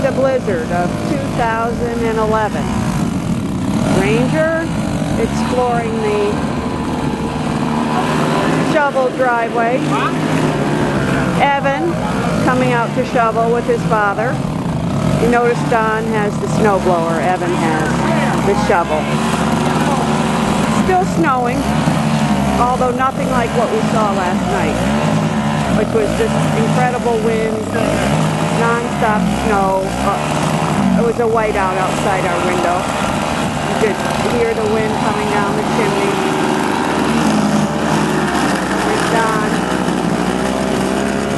the blizzard of 2011. Ranger exploring the shovel driveway. Evan coming out to shovel with his father. You notice Don has the snowblower, Evan has the shovel. Still snowing, although nothing like what we saw last night, which was just incredible wind, non-stop snow. It was a whiteout outside our window. You could hear the wind coming down the chimney. There's Don.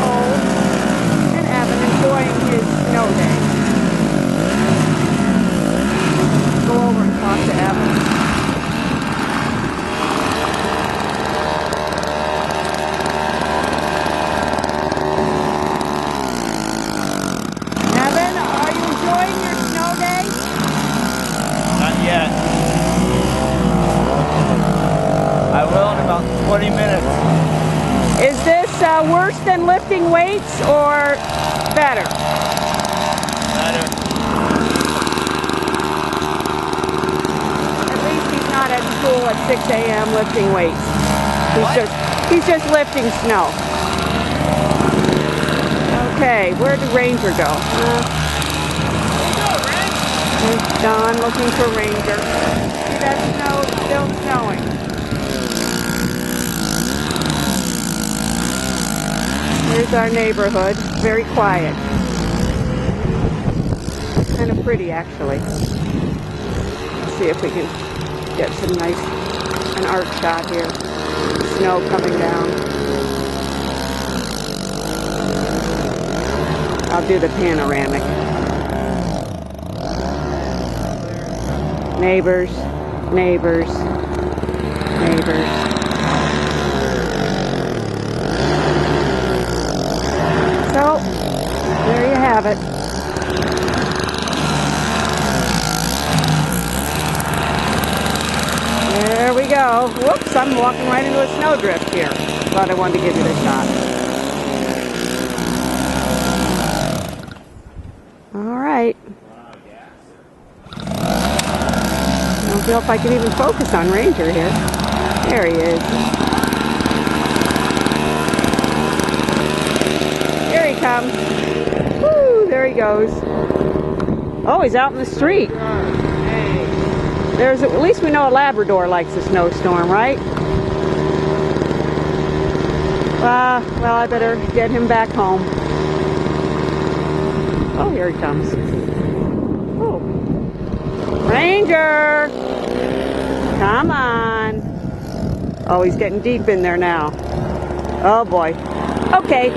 Oh, and Evan enjoying his snow day. Go over and talk to Evan. Evan, are you enjoying your snow day? Not yet. I will in about 20 minutes. Is this worse than lifting weights or better? Better. At least he's not at school at 6 a.m. lifting weights. He's just lifting snow. Okay, where did Ranger go? There's Don looking for Ranger. See that snow? It's still snowing. Here's our neighborhood. Very quiet. Kind of pretty, actually. Let's see if we can get an art shot here. Snow coming down. I'll do the panoramic. Neighbors, neighbors, neighbors. So, there you have it. There we go. Whoops, I'm walking right into a snowdrift here. Thought I wanted to give you the shot. All right. I don't know if I can even focus on Ranger here. There he is. Here he comes. Woo, there he goes. Oh, he's out in the street. At least we know a Labrador likes a snowstorm, right? Well, I better get him back home. Oh, here he comes. Oh. Ranger! Come on. Oh, he's getting deep in there now. Oh, boy. Okay.